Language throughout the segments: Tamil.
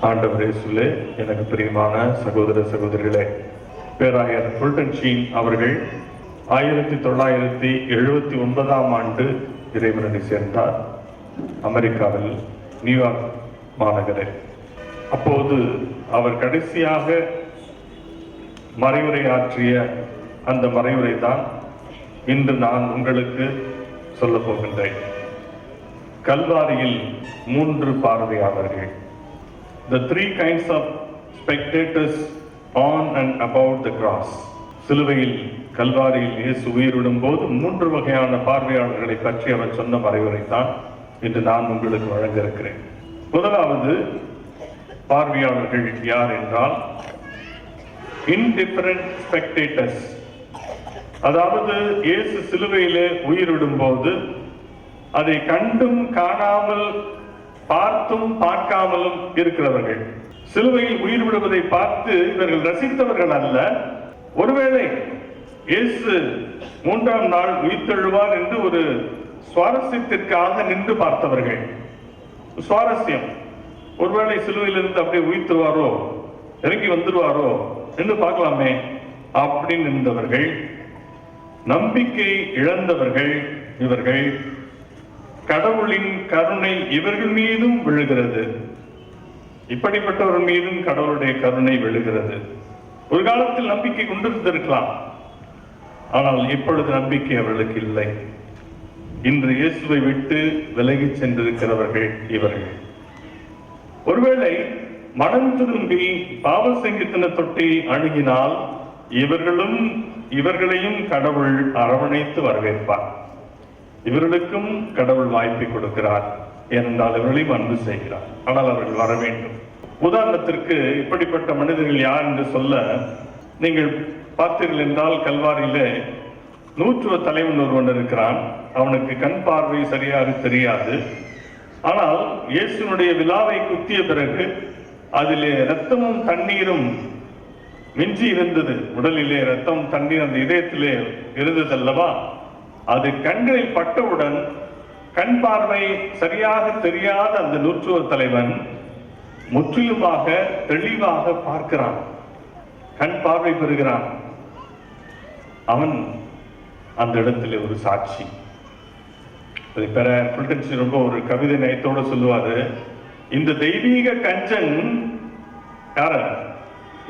ஆண்டவர் இயேசுவிலே எனக்கு பிரியமான சகோதர சகோதரிகளே, பேராயர் ஃபுல்டன் ஷீன் அவர்கள் 1979ஆம் ஆண்டு இறைவனடி சேர்ந்தார். அமெரிக்காவில் நியூயார்க் மாநகரில். அப்போது அவர் கடைசியாக மறைவுரை ஆற்றிய அந்த மறைவுரை தான் இன்று நான் உங்களுக்கு சொல்ல போகின்றேன். கல்வாரியில் 3 பார்வையாளர்கள். The 3 kinds of spectators on and about the cross. சிலுவையில் கல்வாரியில் இயேசு உயிரிடும் போது 3 வகையான பார்வையாளர்களை பற்றி அவர் சொன்ன மறைவுரை தான் இன்று நான் உங்களுக்கு வழங்க இருக்கிறேன். முதலாவது பார்வையாளர்கள் யார் என்றால் indifferent spectators. அதாவது இயேசு சிலுவையிலே உயிரிடும் போது அதை கண்டும் காணாமல் பார்த்தும் பார்க்காமலும் இருக்கிறவர்கள். சிலுவையில் உயிர் விடுவதை பார்த்து இவர்கள் ரசித்தவர்கள் அல்ல, ஒருவேளை இயேசு 3ஆம் நாள் உயிர்த்தெழுவார் என்று ஒரு சுவாரஸ்யத்திற்காக நின்று பார்த்தவர்கள். சுவாரஸ்யம், ஒருவேளை சிலுவையிலிருந்து அப்படியே உயிர்த்துவாரோ, இறங்கி வந்துடுவாரோ என்று பார்க்கலாமே அப்படின்னு இருந்தவர்கள். நம்பிக்கை இழந்தவர்கள் இவர்கள். கடவுளின் கருணை இவர்கள் மீதும் விழுகிறது. இப்படிப்பட்டவர்கள் மீதும் கடவுளுடைய கருணை விழுகிறது. ஒரு காலத்தில் நம்பிக்கை கொண்டிருந்திருக்கலாம், ஆனால் இப்பொழுது நம்பிக்கை அவர்களுக்கு இல்லை. இன்று இயேசுவை விட்டு விலகி சென்றிருக்கிறவர்கள் இவர்கள். ஒருவேளை மனம் திரும்பி பாவ சங்கீதன தொட்டி அணுகினால் இவர்களையும் கடவுள் அரவணைத்து வரவேற்பார். இவர்களுக்கும் கடவுள் வாய்ப்பை கொடுக்கிறார், ஏனென்றால் இவர்களையும் அன்பு செய்கிறார். ஆனால் அவர்கள் வர வேண்டும். உதாரணத்திற்கு இப்படிப்பட்ட மனிதர்கள் யார் என்று சொல்ல நீங்கள் பார்த்தீர்கள் என்றால், கல்வாரியிலே நூற்றுவ தலைவன் ஒருவன் இருக்கிறான். அவனுக்கு கண் பார்வை சரியாக தெரியாது. ஆனால் இயேசுனுடைய விழாவை குத்திய பிறகு அதிலே இரத்தமும் தண்ணீரும் மிஞ்சி இருந்தது. உடலிலே இரத்தம் தண்ணீர் அந்த இதயத்திலே இருந்தது அல்லவா? அது கண்களில் பட்டவுடன் கண் பார்வை சரியாக தெரியாத அந்த நூற்றுவ தலைவன் முற்றிலுமாக தெளிவாக பார்க்கிறான், கண் பார்வை பெறுகிறான். அவன் அந்த இடத்துல ஒரு சாட்சி. ரொம்ப ஒரு கவிதை நயத்தோடு சொல்லுவாரு, இந்த தெய்வீக கஞ்சன் யார?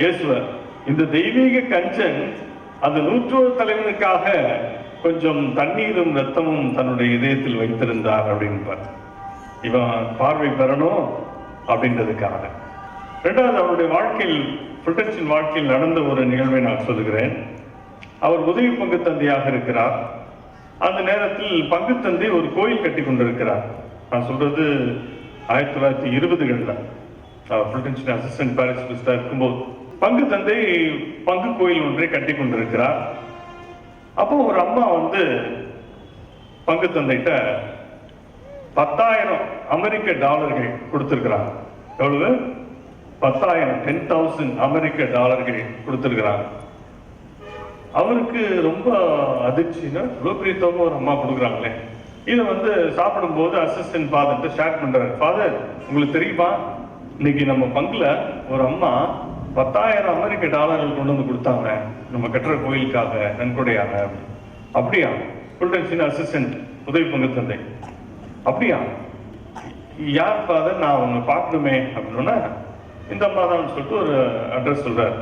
இயேசுவர். இந்த தெய்வீக கஞ்சன் அந்த நூற்றுவ தலைவனுக்காக கொஞ்சம் தண்ணீரும் ரத்தமும் தன்னுடைய இதயத்தில் வைத்திருந்தார் அப்படின்பார். இவன் பார்வை பெறணும் அப்படின்றதுக்காக. இரண்டாவது, அவருடைய வாழ்க்கையில், புரட்டன்ஷின் வாழ்க்கையில் நடந்த ஒரு நிகழ்வை நான் சொல்லுகிறேன். அவர் உதவி பங்கு தந்தையாக இருக்கிறார். அந்த நேரத்தில் பங்கு தந்தை ஒரு கோயில் கட்டி கொண்டிருக்கிறார். நான் சொல்றது 1920களில் புரட்டன்ஷின் அசிஸ்டன்ட் பாரிஸ் பிரிஸ்டா இருக்கும்போது பங்கு தந்தை பங்கு கோயில் ஒன்றை கட்டி கொண்டிருக்கிறார். அப்போ ஒரு அம்மா பங்கு தந்தைட்ட 10,000 அமெரிக்க டாலர்கள் கொடுத்திருக்கிறாங்க. எவ்வளவு? 10,000 அமெரிக்க டாலர்கள் கொடுத்திருக்கிறாங்க. அவருக்கு ரொம்ப அதிர்ச்சின்னா, இவ்வளோ பெரிய தொகை ஒரு அம்மா கொடுக்குறாங்களே. இதை சாப்பிடும்போது அசிஸ்டன்ட் ஃபாதர்கிட்ட ஷேர் பண்றாரு. ஃபாதர், உங்களுக்கு தெரியுமா, இன்னைக்கு நம்ம பங்குல ஒரு அம்மா 10,000 அமெரிக்க டாலர்கள் கொண்டு வந்து கொடுத்தாங்க, நம்ம கட்டுற கோயிலுக்காக நன்கொடையாக. அப்படியா? புரட்டன்ஷின் அசிஸ்டன்ட் உதவி பங்கு தந்தை. அப்படியா? யார் ஃபாதர்? நான் அவங்க பார்க்கணுமே அப்படின்னா, இந்த அம்மா தான் சொல்லிட்டு ஒரு அட்ரஸ் சொல்றாரு.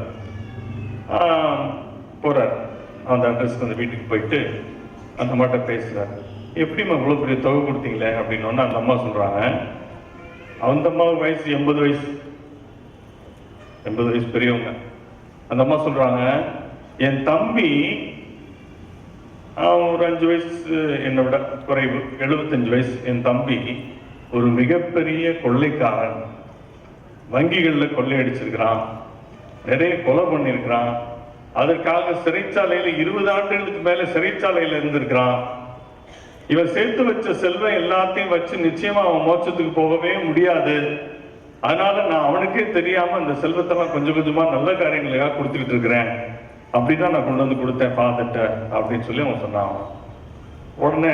போறார். அந்த அட்ரஸ்க்கு அந்த வீட்டுக்கு போயிட்டு அந்த அம்மாட்ட பேசுறாரு. எப்படிமா இவ்வளோ பெரிய தொகை கொடுத்தீங்களே அப்படின்னா, அந்த அம்மா சொல்றாங்க, அந்த அம்மாவுக்கு வயசு 80 வயசு பெரியவங்க. அந்த அம்மா சொல்றாங்க, என் தம்பி ஒரு 5 வயசு என்னை விட குறைவு, 75 வயசு. என் தம்பி ஒரு மிகப்பெரிய கொள்ளைக்காரன். வங்கிகளில் கொள்ளையடிச்சிருக்கிறான், நிறைய கொலை பண்ணியிருக்கிறான். அதற்காக சிறைச்சாலையில 20 ஆண்டுகளுக்கு மேல சிறைச்சாலையில இருந்திருக்கிறான். இவன் சேர்த்து வச்ச செல்வம் எல்லாத்தையும் வச்சு நிச்சயமா அவன் மோட்சத்துக்கு போகவே முடியாது. அதனால நான் அவனுக்கே தெரியாம அந்த செல்வத்தெல்லாம் கொஞ்சம் கொஞ்சமா நல்ல காரியங்களுக்காக கொடுத்துக்கிட்டு இருக்கிறேன். அப்படிதான் நான் கொண்டு வந்து கொடுத்தேன் ஃபாதர்ட்ட அப்படின்னு சொல்லி அவன் சொன்னான். உடனே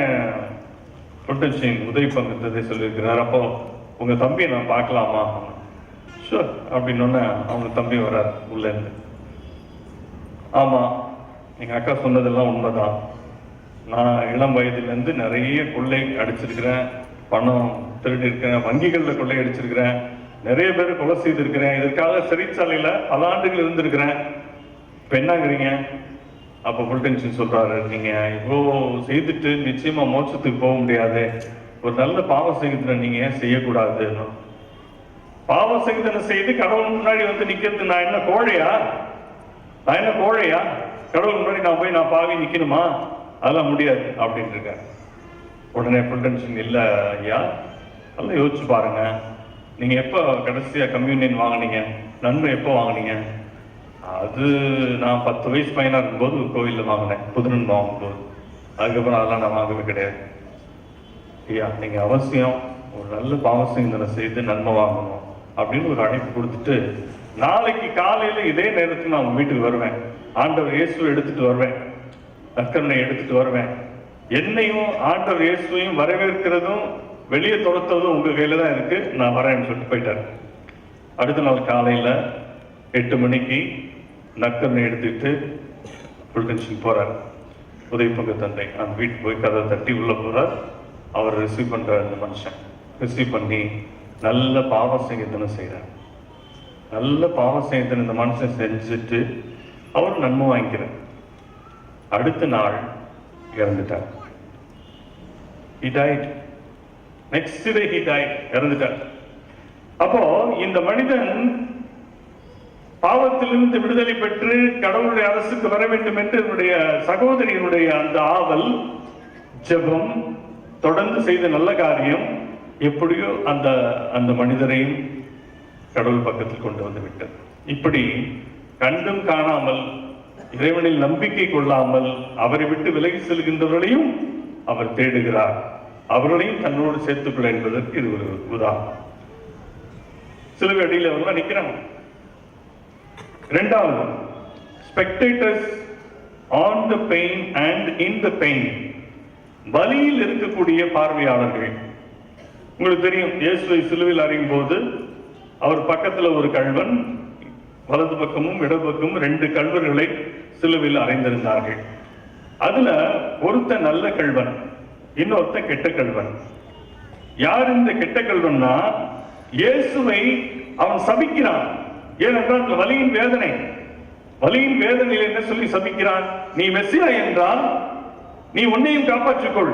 புரட்டன்ஷின் உதவி பங்கு தந்தை சொல்லியிருக்கிறார், அப்போ உங்க தம்பியை நான் பார்க்கலாமா? ஷூர் அப்படின்னு அவங்க தம்பி வர்றார் உள்ள இருந்து. ஆமா, எங்க அக்கா சொன்னதெல்லாம் உண்மைதான். நான் இளம் வயதிலிருந்து நிறைய கொள்ளை அடிச்சிருக்கிறேன், பணம் திருடி இருக்கிறேன், வங்கிகளில் கொள்ளை அடிச்சிருக்கிறேன், நிறைய பேர் கொலை செய்திருக்கிறேன், இதற்காக சிறைச்சாலையில பல ஆண்டுகள் இருந்திருக்கிறேன். இப்ப என்னங்கிறீங்க? அப்ப புல்டென்ஷன் சொல்றாரு, நீங்க இவ்வளோ செய்துட்டு நிச்சயமா மோட்சத்துக்கு போக முடியாது, ஒரு நல்ல பாவ செய்தனை நீங்க ஏன் செய்யக்கூடாது? பாவ செய்தனை செய்து கடவுள் முன்னாடி வந்து நிக்கிறது நான் என்ன கோழையா? நான் என்ன கோழையா? கடவுள் முன்னாடி நான் போய் நான் பாவி நிக்கணுமா? அதெல்லாம் முடியாது அப்படின்னு இருக்க. உடனே புல்டென்ஷன் இல்ல ஐயா, நல்லா யோசிச்சு பாருங்க, நீங்க எப்ப கடைசியா கம்யூனியன் வாங்கினீங்க, நன்மை எப்போ வாங்கினீங்க? அது நான் 10 வயசு பையனா இருக்கும்போது ஒரு கோவில்ல வாங்கினேன், புதுநன் வாங்கும்போது. அதுக்கப்புறம் அதெல்லாம் நான் வாங்கவே கிடையாது. ஐயா நீங்க அவசியம் ஒரு நல்ல பாவசியங்களை செய்து நன்மை வாங்கணும் அப்படின்னு ஒரு அழைப்பு கொடுத்துட்டு, நாளைக்கு காலையில இதே நேரத்துக்கு நான் உங்க வீட்டுக்கு வருவேன், ஆண்டவர் இயேசுவை எடுத்துட்டு வருவேன், நற்கருணை எடுத்துட்டு வருவேன், என்னையும் ஆண்டவர் இயேசுவையும் வரவேற்கிறதும் வெளியே துரத்துறதும் உங்க கையில தான் இருக்கு, நான் வரேன்னு சொல்லிட்டு போயிட்டாரு. அடுத்த நாள் காலையில 8 மணிக்கு நற்கருணை எடுத்துட்டு புல்டென்ஷன் போறார். உதவி பங்கு தந்தை அந்த வீட்டுக்கு போய் கதை தட்டி உள்ள போறார். அவர் ரிசீவ் பண்றார். அந்த மனுஷன் ரிசீவ் பண்ணி நல்ல பாவ செய்தனை செய்யறார். நல்ல பாவ செய்தனை இந்த மனுஷன் செஞ்சுட்டு அவர் நன்மை வாங்கிக்கிறார். அடுத்த நாள் இறந்துட்டார். He died. Next day he died. இறந்துட்டார். அப்போ இந்த மனிதன் பாவத்திலிருந்து விடுதலை பெற்று கடவுளுடைய அரசுக்கு வர வேண்டும் என்று என்னுடைய சகோதரியினுடைய அந்த ஆவல், ஜெபம், தொடர்ந்து செய்த நல்ல காரியம் எப்படியோ அந்த அந்த மனிதரையும் கடவுள் பக்கத்தில் கொண்டு வந்து விட்டது. இப்படி கண்டும் காணாமல் இறைவனில் நம்பிக்கை கொள்ளாமல் அவரை விட்டு விலகி செல்கின்றவர்களையும் அவர் தேடுகிறார், அவர்களையும் தன்னோடு சேர்த்துக்கொள்ள என்பதற்கு இது ஒரு உதாரணம். சிலுவை அடியில் அவர்கள் நிற்கிறாங்க. இரண்டாவது, spectators on the pain and in the pain, வலியில் இருக்கக்கூடிய பார்வையாளர்கள். உங்களுக்கு தெரியும், இயேசுவை சிலுவையில் அறையும் போது அவர் பக்கத்துல ஒரு கள்வன், வலது பக்கமும் இடது பக்கமும் 2 கள்வர்களை சிலுவையில் அறைந்திருந்தார்கள். அதுல ஒருத்தன் நல்ல கள்வன், இன்னொருத்தன் கெட்ட கள்வன். யார் இந்த கெட்ட கள்வன்னா, இயேசுவை அவன் சபிக்கிறான். ஏனென்றால் வலியின் வேதனை, வலியின் வேதனையில் என்ன சொல்லி சபிக்கிறான்? நீ மெசியா என்றால் நீ உன்னையும் காப்பாற்றிக்கொள்,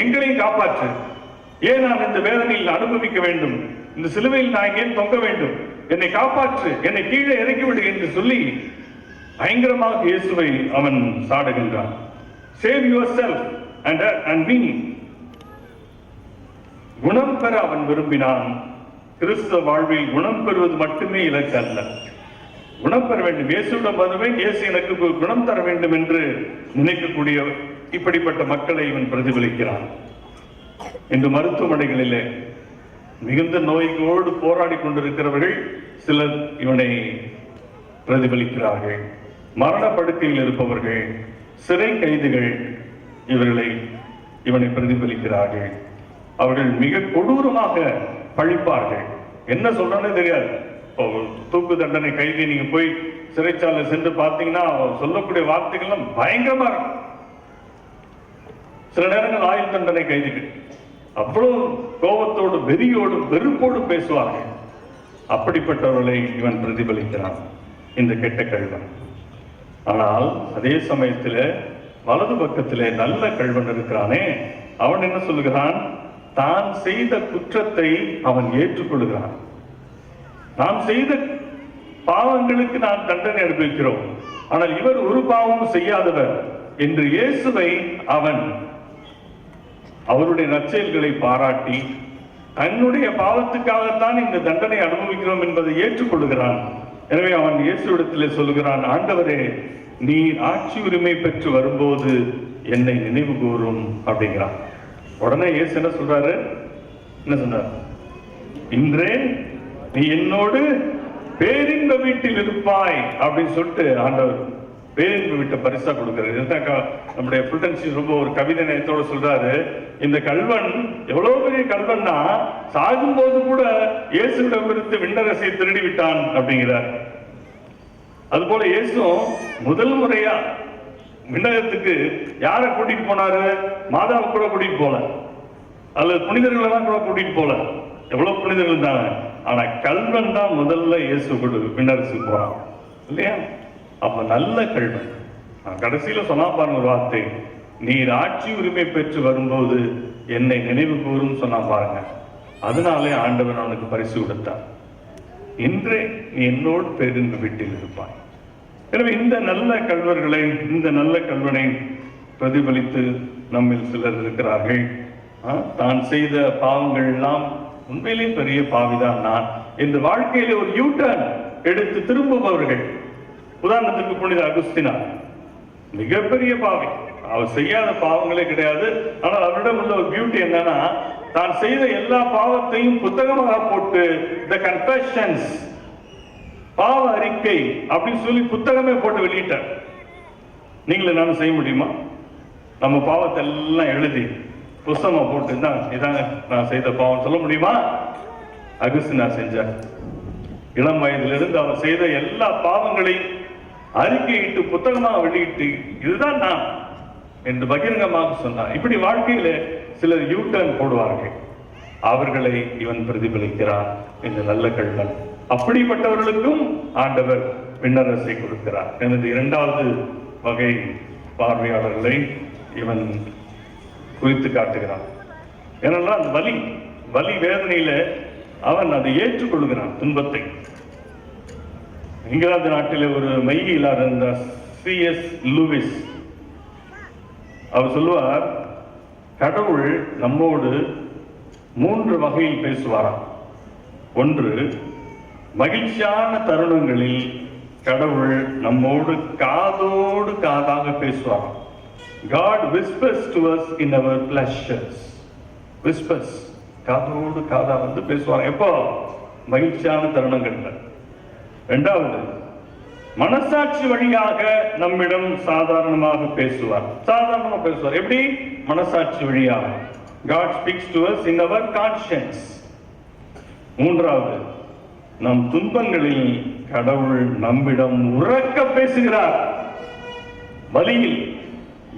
எங்களையும் காப்பாற்று. ஏன் நான் இந்த வேதனையில் அனுபவிக்க வேண்டும்? இந்த சிலுவையில் நான் ஏன் தொங்க வேண்டும்? என்னை காப்பாற்று, என்னை கீழே இறக்கிவிடு என்று சொல்லி பயங்கரமாக இயேசுவை அவன் சாடுகின்றான். Save yourself and me. குணம் பெற அவன் விரும்பினான். கிறிஸ்தவ வாழ்வில் குணம் பெறுவது மட்டுமே இலக்கு அல்ல. குணம் பெற வேண்டும், இயேசுவிடம் வருவேன், இயேசு எனக்கு குணம் தர வேண்டும் என்று நினைக்கக்கூடிய இப்படிப்பட்ட மக்களை இவன் பிரதிபலிக்கிறான். இன்று மருத்துவமனைகளிலே மிகுந்த நோய்களோடு போராடி கொண்டிருக்கிறவர்கள் சிலர் இவனை பிரதிபலிக்கிறார்கள். மரண படுக்கையில் இருப்பவர்கள், சிறை கைதிகள் இவனை பிரதிபலிக்கிறார்கள். அவர்கள் மிக கொடூரமாக பழிப்பார்கள். என்ன சொல்றேன்னு தெரியாது. தூக்கு தண்டனை கைதி நீங்க போய் சிறைச்சாலை சென்று பார்த்தீங்கன்னா சொல்லக்கூடிய வார்த்தைகள்லாம் பயங்கரமா இருக்கும். சில நேரங்கள் ஆயுள் தண்டனை கைதிகள் அவ்வளவு கோபத்தோடு, வெறியோடும், வெறுப்போடும் பேசுவார்கள். அப்படிப்பட்டவர்களை இவன் பிரதிபலிக்கிறான், இந்த கெட்ட கள்வன். ஆனால் அதே சமயத்தில் வலது பக்கத்திலே நல்ல கள்வன் இருக்கிறானே, அவன் என்ன சொல்லுகிறான்? தான் செய்த குற்றத்தை அவன் ஏற்றுக்கொள்கிறான். நாம் செய்த பாவங்களுக்கு நாம் தண்டனை அனுபவிக்கிறோம், ஆனால் இவர் ஒரு பாவமும் செய்யாதவர் என்று இயேசுவை அவன் அவருடைய நற்செயல்களை பாராட்டி தன்னுடைய பாவத்துக்காகத்தான் இந்த தண்டனை அனுபவிக்கிறோம் என்பதை ஏற்றுக்கொள்கிறான். எனவே அவன் இயேசுவிடத்திலே சொல்லுகிறான், ஆண்டவரே, நீ ஆட்சி உரிமை பெற்று வரும்போது என்னை நினைவு கூறும் அப்படிங்கிறான். உடனே இயேசு என்ன சொல்றாரு? என்ன சொன்னார்? இன்றே நீ என்னோடு பேரின்ப வீட்டில் இருப்பாய் அப்படின்னு சொல்லிட்டு ஆண்டவர் பேரின்பு விட்ட பரிசா கொடுக்கிறார். இதுதான் நம்முடைய புல்டன்சி ரொம்ப ஒரு கவிதை நேயத்தோட சொல்றாரு, இந்த கல்வன் எவ்வளவு பெரிய கல்வன்னா சாகும் போது கூட இயேசுவிடமிருந்து விண்ணரசை திருடி விட்டான் அப்படிங்கிறார். அதுபோல இயேசும் முதல் முறையா விண்ணகத்துக்கு யாரை கூட்டிட்டு போனாரு? மாதாவை கூட கூட்டிட்டு போல, அல்லது புனிதர்களை தான் கூட கூட்டிட்டு போல. எவ்வளவு புனிதர்கள் தானே, ஆனா கல்வன் தான் முதல்ல இயேசு விண்ணரசுக்கு போறான் இல்லையா? அப்ப நல்ல கல்வன் கடைசியில சொன்னா பாருங்க ஒரு வார்த்தை, நீர் ஆட்சி உரிமை பெற்று வரும்போது என்னை நினைவு கூறும் சொன்னா பாருங்க. அதனாலே ஆண்டவர் அவனுக்கு பரிசு கொடுத்தார். இன்றே நீ என்னோடு பேருந்து வீட்டில் இருப்பாய். எனவே இந்த நல்ல கல்வர்களை, இந்த நல்ல கல்வனை பிரதிபலித்து நம்மில் சிலர் இருக்கிறார்கள். தான் செய்த பாவங்கள் எல்லாம் உண்மையிலே பெரிய பாவிதான் நான் இந்த வாழ்க்கையில ஒரு யூட்டர்ன் எடுத்து திரும்புபவர்கள். உதாரணத்துக்கு புனித அகுஸ்தினார் மிகப்பெரிய பாவி, அவர் செய்யாத பாவங்களே கிடையாது. ஆனால் அவரிடம் உள்ள ஒரு பியூட்டி என்னன்னா, தான் செய்த எல்லா பாவத்தையும் புத்தகமாக போட்டு த கன்ஃபெஷன்ஸ், பாவ அறிக்கை அப்படின்னு சொல்லி புத்தகமே போட்டு வெளியிட்டார். நீங்களே நானும் செய்ய முடியுமா? நம்ம பாவத்தை எல்லாம் எழுதி புஸ்தகமா போட்டு இதாங்க நான் செய்த பாவம் சொல்ல முடியுமா? அகுஸ்தினார் செஞ்சார். இளம் வயதிலிருந்து அவர் செய்த எல்லா பாவங்களையும் அறிக்கையிட்டு புத்தகமாக வெளியிட்டு இதுதான் நான் என்று பகிரங்கமாக சொன்னார். இப்படி வாழ்க்கையில சிலர் யூட்டர்ன் போடுவார்கள். அவர்களை இவன் பிரதிபலிக்கிறார் இந்த நல்ல கல்வன். அப்படிப்பட்டவர்களுக்கும் ஆண்டவர் விண்ணரசை கொடுக்கிறார். எனது இரண்டாவது வகை பார்வையாளர்களை இவன் குறித்து காட்டுகிறான். ஏனென்றால் அந்த வலி வேதனையில அவன் அதை ஏற்றுக்கொள்கிறான் துன்பத்தை. இங்கிலாந்து நாட்டில் ஒரு மையிலார் இருந்தார், C.S. லூயிஸ். அவர் சொல்லுவார், கடவுள் நம்மோடு 3 வகையில் பேசுவாராம். ஒன்று, மகிழ்ச்சியான தருணங்களில் கடவுள் நம்மோடு காதோடு காதாக பேசுவாராம். God whispers to us in our pleasures. Whispers, காதோடு காதா வந்து பேசுவார். எப்போ? மகிழ்ச்சியான தருணங்கள்ல. இரண்டாவது, மனசாட்சி வழியாக நம்மிடம் சாதாரணமாக பேசுவார். எப்படி? மனசாட்சி வழியாக. God speaks to us in our conscience. மூன்றாவது, நம் துன்பங்களில் கடவுள் நம்மிடம் உரக்க பேசுகிறார். வலியில்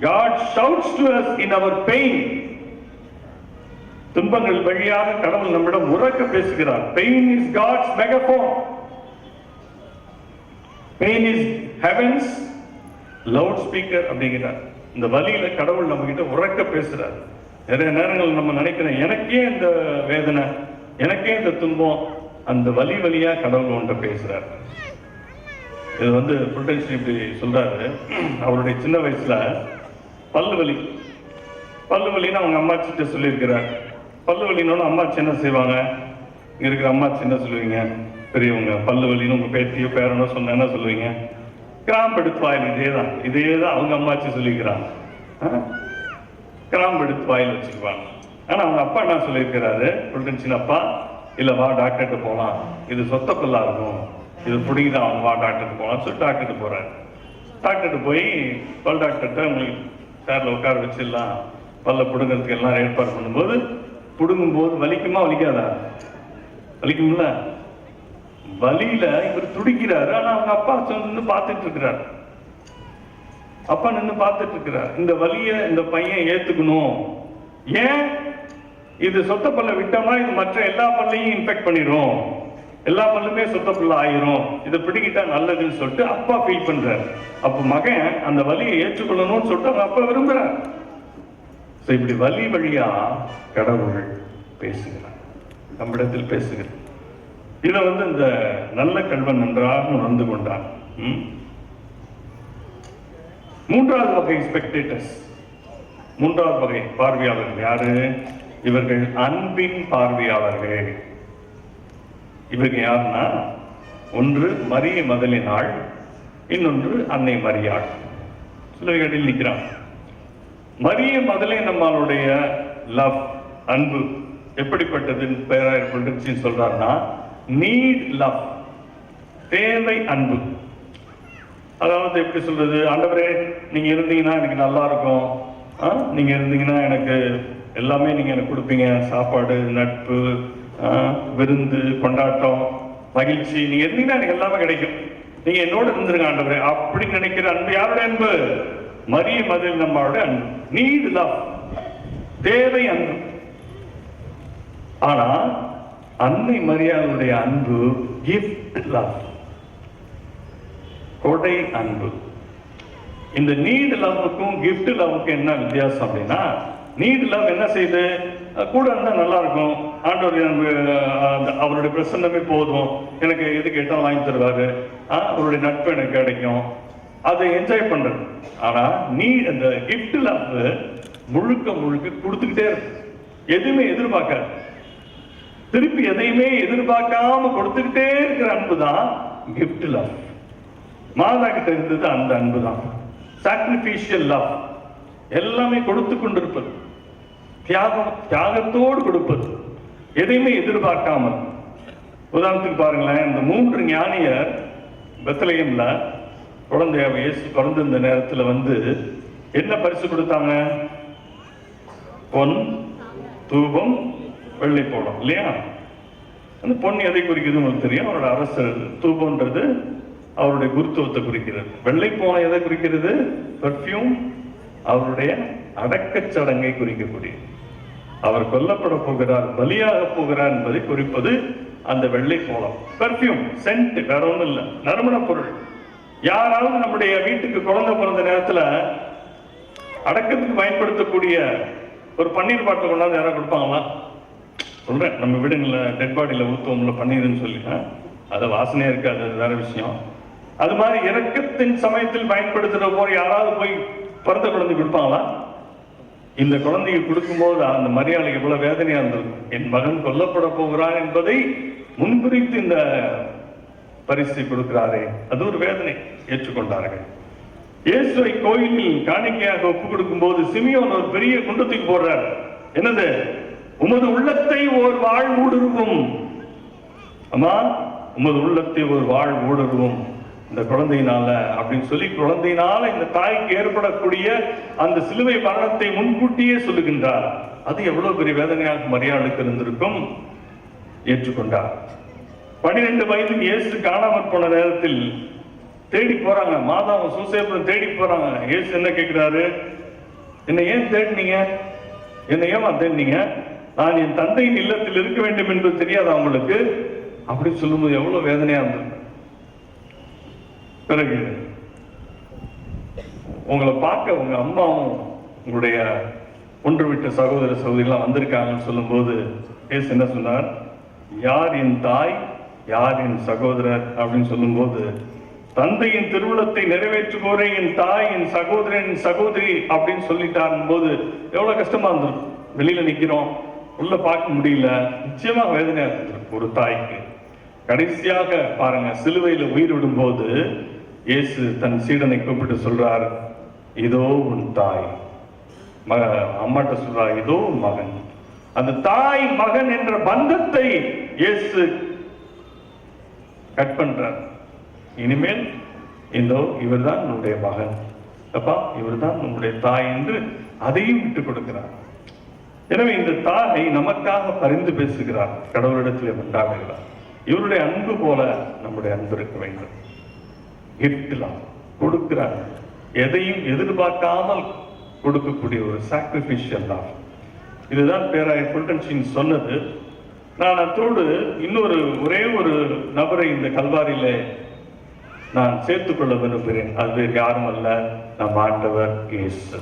God shouts to us in our pain. துன்பங்கள் வழியாக கடவுள் நம்மிடம் உரக்க பேசுகிறார். Pain is God's megaphone. Pain is heaven's loudspeaker அப்படிங்கிறார். இந்த வலியில கடவுள் நம்ம கிட்ட உரக்க பேசுறார். நிறைய நேரங்கள் நம்ம நினைக்கிறோம், எனக்கே இந்த வேதனை, எனக்கே இந்த துன்பம், அந்த வலியா கடவுள் ஒன்றை பேசுறார். இது வந்து புல்டன்சி இப்படி சொல்றாரு. அவருடைய சின்ன வயசுல பல்லு வலின்னு அவங்க அம்மாச்சிட்ட சொல்லியிருக்கிறார். பல்லு வலின்னு அம்மாச்சி என்ன செய்வாங்க? இங்க இருக்கிற அம்மாச்சி என்ன சொல்லுவீங்க? பெரியவங்க பல்லு வலின்னு உங்க பேத்தியோ பேரனோ சொன்ன என்ன சொல்லுவீங்க? கிராம்பு எடுத்து வாயில். இதேதான் அவங்க அம்மாச்சி சொல்லிக்கிறாங்க. கிராம்பு எடுத்து வாயில் வச்சுக்குவாங்க. ஆனா அவங்க அப்பா என்ன சொல்லியிருக்கிறாரு, புல்டன்சின் அப்பா, இல்ல வா டாக்டர்கிட்ட போகலாம், இது சொத்த பல்லா இருக்கும், இது பிடிக்குதான், அவங்க வா டாக்டர்கிட்ட போகலாம் சொல்லி டாக்டர்கிட்ட போறாரு. டாக்டர்கிட்ட போய் பல் டாக்டர்கிட்ட உங்களுக்கு சேர்ல உட்கார வச்சிடலாம், பல்ல பிடுங்கிறதுக்கு எல்லாம் ஏற்பாடு பண்ணும்போது, பிடுங்கும்போது வலிக்குமா வலிக்காதா? வலிக்கும்ல. வலியில இவர் துடிக்கிறாரு. ஆனா அவங்க அப்பா நின்று பார்த்துட்டு இருக்கிறார். இந்த வலிய இந்த பையன் ஏத்துக்கணும். ஏன்? இது சொத்த பல்ல விட்டோம்னா இது மற்ற எல்லா பல்லையும் இன்ஃபெக்ட் பண்ணிடும், எல்லா பல்லுமே சொத்த பல்ல ஆயிரும், இதை பிடிக்கிட்டா நல்லதுன்னு சொல்லிட்டு அப்பா ஃபீல் பண்றாரு. அப்ப மகன் அந்த வலியை ஏற்றுக்கொள்ளணும்னு சொல்லிட்டு அவங்க அப்பா விரும்புறார். இப்படி வலி வழியா கடவுள் பேசுகிறார், நம்மிடத்தில் பேசுகிறார். இதை வந்து இந்த நல்ல கல்வன் நன்றாக உணர்ந்து கொண்டான். மூன்றாவது வகை ஸ்பெக்டேட்டர்ஸ், மூன்றாவது வகை பார்வையாளர்கள் யாரு? இவர்கள் அன்பின் பார்வையாளர்கள். இவங்க யாருன்னா, ஒன்று மரிய மதலினாள், இன்னொன்று அன்னை மரியாள். சிலவர்களில் நிற்கிறான். மரிய மதலை நம்மளுடைய லவ், அன்பு எப்படிப்பட்டதுன்னு அதாவது எப்படி சொல்றது, ஆண்டவரே நீங்க இருந்தீங்கன்னா எனக்கு நல்லா இருக்கும், நீங்க இருந்தீங்கன்னா எனக்கு எல்லாமே நீங்க எனக்கு கொடுப்பீங்க, சாப்பாடு, நட்பு, விருந்து, கொண்டாட்டம், மகிழ்ச்சி, நீங்க இருந்தீங்கன்னா எனக்கு எல்லாமே கிடைக்கும், நீங்க என்னோட இருந்துருங்க ஆண்டவரே அப்படின்னு நினைக்கிற அன்பு யாருடைய அன்பு? மரியம் மதில் நம்மளுடைய அன்பு. நீட் லவ், தேவை அன்பு. ஆனா அன்னை மரியாளுடைய அன்பு கிஃப்ட் லவ், கொடை அன்பு. இந்த நீட் லவ்வுக்கும் கிஃப்ட் லவ்வுக்கும் என்ன வித்தியாசம் அப்படின்னா, நீட் லவ் என்ன செய்யுது, கூட இருந்தா நல்லா இருக்கும், ஆண்டவர் அவருடைய பிரசன்னமே போதும், எனக்கு எது கேட்டாலும் வாங்கி தருவாரு, அவருடைய நட்பு எனக்கு கிடைக்கும், அதை என்ஜாய் பண்றது. ஆனா இந்த கிஃப்ட் லவ் முழுக்க முழுக்க கொடுத்துக்கிட்டே இருக்கு, எதுவுமே எதிர்பார்க்காது, திருப்பி எதையுமே எதிர்பார்க்காம கொடுத்துக்கிட்டே இருக்கிற அன்பு தான் கிஃப்ட் லவ். மாதா கிட்ட இருந்தது அந்த அன்பு தான், சாக்ரிஃபிஷியல் லவ், எல்லாமே கொடுத்து கொண்டிருப்பது, தியாகத்தோடு கொடுப்பது, எதையுமே எதிர்பார்க்காமல். உதாரணத்துக்கு பாருங்களேன், இந்த 3 ஞானியர் பெத்லகேம்ல குழந்தையாக இயேசு பிறந்த இந்த நேரத்தில் வந்து என்ன பரிசு கொடுத்தாங்க? பொன், தூபம், வெள்ளை போடம், இல்லையா? அந்த பொன் எதை குறிக்கிறது உங்களுக்கு தெரியும், அவரோட அரசர். தூபம்ன்றது அவருடைய குருத்துவத்தை குறிக்கிறது. வெள்ளை போனம் எதை குறிக்கிறது? பெர்ஃப்யூம், அவருடைய அடக்கச் சடங்கை குறிக்கக்கூடிய, அவர் கொல்லப்பட போகிறார், பலியாக போகிறார் என்பதை குறிப்பது அந்த வெள்ளை போலம். பெர்ஃப்யூம், சென்ட், வேற ஒன்றும் இல்லை, நறுமண பொருள். யாராவது நம்முடைய வீட்டுக்கு குழந்தை பிறந்த நேரத்தில் அடக்கத்துக்கு பயன்படுத்தக்கூடிய ஒரு பன்னீர் பாட்டில் கொண்டாந்து யாராவது கொடுப்பாங்களா? சொல்றேன், நம்ம வீடுங்களில் டெட் பாடியில் ஊற்றுவோம்ல பன்னீர்னு சொல்லி, அதை வாசனையா இருக்காது, அது வேற விஷயம். அது மாதிரி இறக்கத்தின் சமயத்தில் பயன்படுத்துகிற போது யாராவது போய் பிறந்த குழந்தை கொடுப்பாங்களா? இந்த குழந்தைக்கு கொடுக்கும்போது அந்த மரியாதை எவ்வளவு வேதனையா இருந்திருக்கும். என் மகன் கொல்லப்பட போகிறான் என்பதை முன்குறித்து இந்த பரிசை கொடுக்கிறாரே, அது ஒரு வேதனை. ஏற்றுக்கொண்டார்கள். இயேசுவை கோயிலில் காணிக்கையாக ஒப்பு கொடுக்கும் போது சிமியோன் ஒரு பெரிய குண்டத்துக்கு போடுறார். என்னது? உமது உள்ளத்தை ஒரு வாழ் ஊடுருவும், அம்மா உமது உள்ளத்தை ஒரு வாழ் ஊடுருவும் இந்த குழந்தையினால அப்படின்னு சொல்லி, குழந்தையினால இந்த தாய்க்கு ஏற்படக்கூடிய அந்த சிலுவை மரணத்தை முன்கூட்டியே சொல்லுகின்றார். அது எவ்வளவு பெரிய வேதனையாக மரியாளுக்கு இருந்திருக்கும். ஏற்றுக்கொண்டார். 12 வயதில் இயேசு காணாமற் போன நேரத்தில் தேடி போறாங்க, மாதாவும் சூசேப்பும் தேடி போறாங்க. இயேசு என்ன கேட்கிறாரு? என்னை ஏன் தேடினீங்க? என்னை ஏமா தேடினீங்க? நான் என் தந்தையின் இல்லத்தில் இருக்க வேண்டும் என்பது தெரியாதா உங்களுக்கு? அப்படி சொல்லும்போது எவ்வளவு வேதனையா இருந்திருக்கு. பிறகு உங்களை பார்க்க உங்க அம்மாவும் உங்களுடைய ஒன்று விட்ட சகோதர சகோதரிலாம் வந்திருக்காங்கன்னு சொல்லும் போது இயேசு என்ன சொன்னார்? யார் என் தாய், யார் என் சகோதரர் அப்படின்னு சொல்லும் போது, தந்தையின் திருவுளத்தை நிறைவேற்றுவோரே என் தாய், என் சகோதரன், என் சகோதரி அப்படின்னு சொல்லிட்டார் போது எவ்வளவு கஷ்டமா இருந்திருக்கும். வெளியில நிக்கிறோம், உள்ள பார்க்க முடியல, நிச்சயமா வேதனையா இருந்திருக்கும் ஒரு தாய்க்கு. கடைசியாக பாருங்க, சிலுவையில உயிர் விடும் போது இயேசு தன் சீடனை கூப்பிட்டு சொல்றார், இதோ உன் தாய். அம்மாட்ட சொல்றார், இதோ உன் மகன். அந்த தாய் மகன் என்ற பந்தத்தை இயேசு கட் பண்றார். இனிமேல் இதோ இவர்தான் உன்னுடைய மகன், அப்பா இவர்தான் உன்னுடைய தாய் என்று அதையும் விட்டுக் கொடுக்கிறார். எனவே இந்த தாய் நமக்காக பரிந்து பேசுகிறார், கடவுளிடத்தில் உண்டாகிறார். இவருடைய அன்பு போல நம்முடைய அன்பு இருக்க வேண்டும். கிஃப்ட்லாம் கொடுக்கிறார், எதையும் எதிர்பார்க்காமல் கொடுக்கக்கூடிய ஒரு சாக்ரிஃபிஷியல் லவ். இதுதான் பேராயர் ஃபுல்டன்ஷீன் சொன்னது. நான் அதோடு இன்னொரு ஒரே ஒரு நபரை இந்த கல்வாரியில நான் சேர்த்துக் கொள்ள விரும்புகிறேன். அது வேறு யாரும் அல்ல, நம் ஆண்டவர் இயேசு.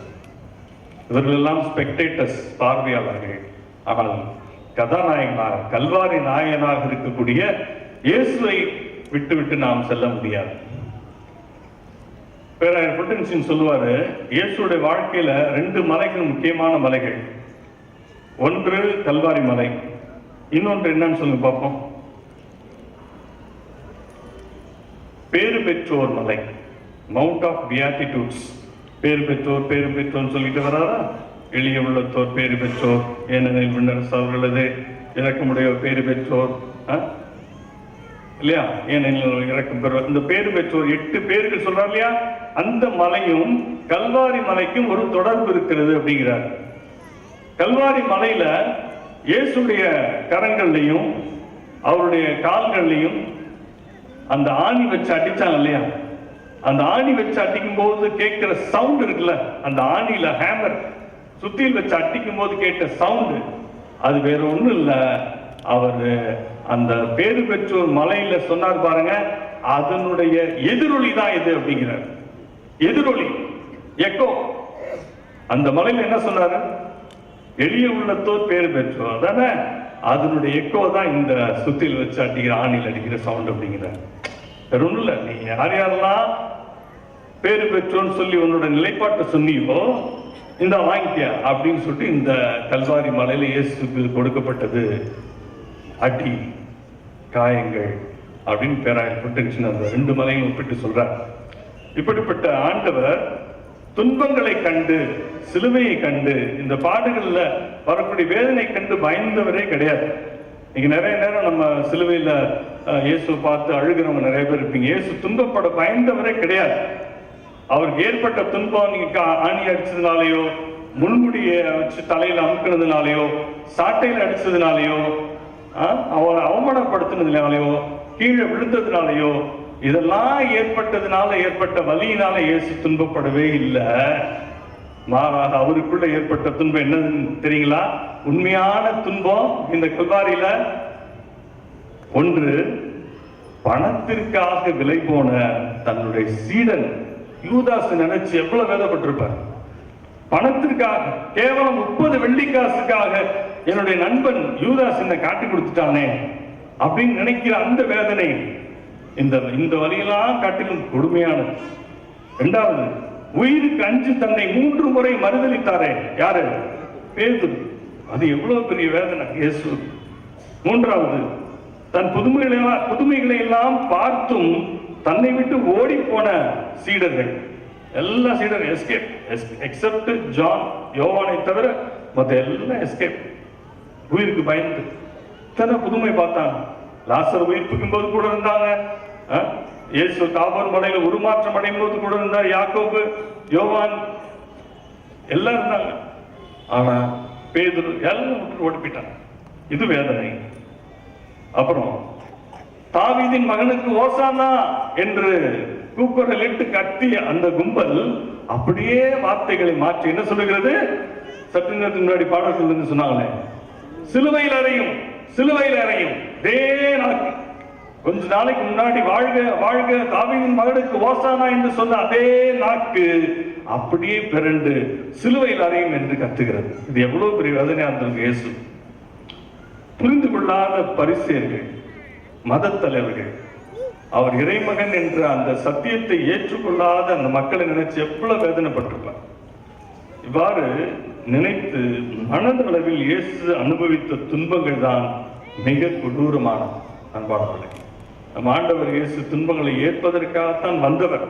இவர்கள் எல்லாம் ஸ்பெக்டேட்டர்ஸ், பார்வையாளர்கள். ஆனால் கதாநாயகனாக, கல்வாரி நாயகனாக இருக்கக்கூடிய இயேசுவை விட்டு நாம் செல்ல முடியாது. பேராயர் ஃபுல்டன்ஷீன் சொல்லுவாரு, இயேசுடைய வாழ்க்கையில 2 மலைகள் முக்கியமான மலைகள். ஒன்று கல்வாரி மலை, இன்னொன்று என்னன்னு சொல்லுங்க பார்ப்போம். பேரு பெற்றோர் மலை, மவுண்ட் ஆஃப் பியாட்டிடியூட்ஸ். பேரு பெற்றோர் பேரு பெற்றோர் சொல்லிட்டு வராரா? எளிய உள்ளத்தோர் பேரு பெற்றோர், ஏனெனில் விண்ணரசு அவர்களது. இறக்கமுடைய பேரு பெற்றோர். இல்லையா? ஏனெனில் இறக்கும் பெறுவார். இந்த பேரு பெற்றோர் 8 பேர்கள் சொல்றார் இல்லையா? அந்த மலையும் கல்வாரி மலைக்கும் ஒரு தொடர்பு இருக்கிறது அப்படிங்கிறார். கல்வாரி மலையில இயேசுடைய கரங்கள்லையும் அவருடைய கால்கள்லையும் அந்த ஆணி வச்சு அடிச்சாங்க இல்லையா? அந்த ஆணி வச்சு அடிக்கும் போது கேட்கிற சவுண்ட் இருக்குல்ல, அந்த ஆணியில ஹேமர் சுத்தியில் வச்சு அடிக்கும் போது கேட்ட சவுண்டு அது வேற ஒண்ணும் இல்ல. அவர் அந்த பேரு பெற்றோர் மலையில சொன்னார் பாருங்க, அதனுடைய எதிரொலி தான் இது அப்படிங்கிறார். எதிரொலி, எக்கோ. அந்த மலையில என்ன சொன்னாரு? எளிய உள்ளத்தோர் பேரு பெற்றோர், அதானே? அதனுடைய எக்கோ தான் இந்த சுத்தியில் வச்சு அடிக்கிற ஆணியில் அடிக்கிற சவுண்ட் அப்படிங்கிறார். வேற ஒண்ணும் இல்ல. நீ யார் யாரெல்லாம் பேரு பெற்றோன்னு சொல்லி உன்னோட நிலைப்பாட்டை சொன்னியோ இந்த வாங்கிக்க அப்படின்னு சொல்லிட்டு இந்த கல்வாரி மலையில இயேசுக்கு கொடுக்கப்பட்டது அடி, காயங்கள் அப்படின்னு பேராயப்பட்டுச்சுன்னு அந்த 2 மலையும் ஒப்பிட்டு சொல்றார். இப்படிப்பட்ட ஆண்டவர் துன்பங்களை கண்டு, சிலுவையை கண்டு, இந்த பாடுகள்ல வரக்கூடிய வேதனை கண்டு பயந்தவரே கிடையாது. இன்னைக்கு நிறைய நேரம் நம்ம சிலுவையில இயேசு பார்த்து அழுகிறவங்க நிறைய பேர் இருப்பீங்க. இயேசு துன்பப்பட பயந்தவரே கிடையாது. அவருக்கு ஏற்பட்ட துன்பம் நீங்க ஆணி அடிச்சதுனாலயோ, முள்முடிய வச்சு தலையில அமுக்கினதுனாலயோ, சாட்டையில அடிச்சதுனாலயோ, அவரை அவமானப்படுத்தினதுனாலயோ, கீழே விழுந்ததுனாலயோ, இதெல்லாம் ஏற்பட்டதுனால ஏற்பட்ட வலியினால இயேசு துன்பப்படவே இல்லை. மாறாக அவருக்குள்ள ஏற்பட்ட துன்பம் என்னன்னு தெரியுங்களா? உண்மையான துன்பம் இந்த கல்வாரியில ஒன்று, பணத்திற்காக விலை போன தன்னுடைய சீடன் யூதாஸ் நினைச்சு எவ்வளவு வேதப்பட்டிருப்பார். பணத்திற்காக, கேவலம் 30 வெள்ளிக்காசுக்காக என்னுடைய நண்பன் யூதாஸ் என்னை காட்டி கொடுத்துட்டானே அப்படின்னு நினைக்கிற அந்த வேதனை இந்த வழியெல்லாம் காட்டிலும் கொடுமையானது. 2வது, உயிருக்கு அஞ்சு தன்னை 3 முறை மறுதலித்தாரே, யாரு? பேதுரு. அது எவ்வளவு பெரிய வேதனை இயேசு. 3வது, தன் புதுமைகளை எல்லாம் பார்த்தும் தன்னை விட்டு ஓடி போன சீடர்கள், எல்லா சீடர் எஸ்கேப், எக்ஸப்ட் ஜான், யோவானை தவிர மற்ற எல்லாம் எஸ்கேப். உயிருக்கு பயந்து இத்தனை புதுமை பார்த்தாங்க. லாசர் உயிர்ப்பிக்கும் போது கூட இருந்தாங்க. இயேசு தாபோர் மலையில உருமாற்றம் அடையும் போது கூட இருந்தார். யாக்கோபு, யோவான் எல்லாம் இருந்தாங்க. ஆனா பேதுரு எல்லாம் விட்டு ஓடி போயிட்டாங்க. இது வேதனை. அப்புறம் தாவீதின் மகனுக்கு ஓசானா என்று கூக்குரலிட்டு கத்திய அந்த கும்பல் அப்படியே வார்த்தைகளை மாற்றி என்ன சொல்லுகிறது? சற்று நேரத்துக்கு முன்னாடி பாடல்கள் சொன்னாங்களே, சிலுவையில் அறையும், சிலுவையில் அறையும். கொஞ்ச நாளைக்கு முன்னாடி வாழ்க வாழ்க தாவீதின் மகனுக்கு ஓசானா என்று சொன்ன அதே நாக்கு அப்படியே பிறண்டு சிலுவையில் அறையும் என்று கத்துகிறது. இது எவ்வளவு பெரிய வேதனையா இருந்திருக்கு. இயேசு புரிந்து கொள்ளாத பரிசேயர்கள், மத தலைவர்கள், அவர் இறைமகன் என்ற அந்த சத்தியத்தை ஏற்றுக்கொள்ளாத அந்த மக்களை நினைச்சு எவ்வளவு வேதனைப்பட்டிருப்பார். இவ்வாறு நினைத்து மனதளவில் இயேசு அனுபவித்த துன்பங்கள் தான் மிக கொடூரமான அன்பானவர்களே. நம் ஆண்டவர் இயேசு துன்பங்களை ஏற்பதற்காகத்தான் வந்தவர்.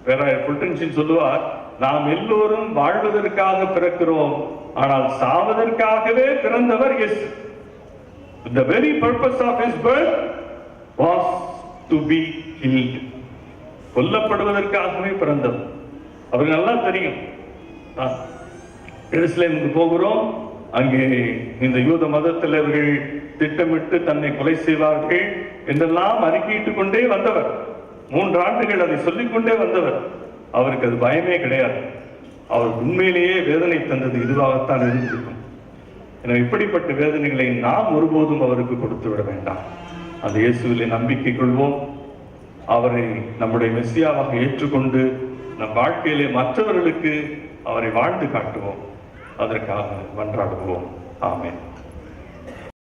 பேராயர் புல்டன்ஷின் சொல்லுவார், நாம் எல்லோரும் வாழ்வதற்காக பிறக்கிறோம், ஆனால் சாவதற்காகவே பிறந்தவர் இயேசு. The very purpose of his birth was to be killed. கொல்லப்படுவதற்காகவே பிறந்தவர். அவருக்கு நல்லா தெரியும், எருசலேமுக்கு போகிறோம், அங்கே இந்த யூத மத தலைவர்கள் திட்டமிட்டு தன்னை கொலை செய்வார்கள் என்றெல்லாம் அறிக்கையிட்டுக் கொண்டே வந்தவர். 3 ஆண்டுகள் அதை சொல்லிக்கொண்டே வந்தவர். அவருக்கு அது பயமே கிடையாது. அவர் உண்மையிலேயே வேதனை தந்தது இதுவாகத்தான் இருந்திருக்கும். எனவே இப்படிப்பட்ட வேதனைகளை நாம் ஒருபோதும் அவருக்கு கொடுத்து விட வேண்டாம். அந்த இயேசுவிலே நம்பிக்கை கொள்வோம். அவரை நம்முடைய மெசியாவாக ஏற்றுக்கொண்டு நம் வாழ்க்கையிலே மற்றவர்களுக்கு அவரை வாழ்ந்து காட்டுவோம். அதற்காக மன்றாடுவோம். ஆமென்.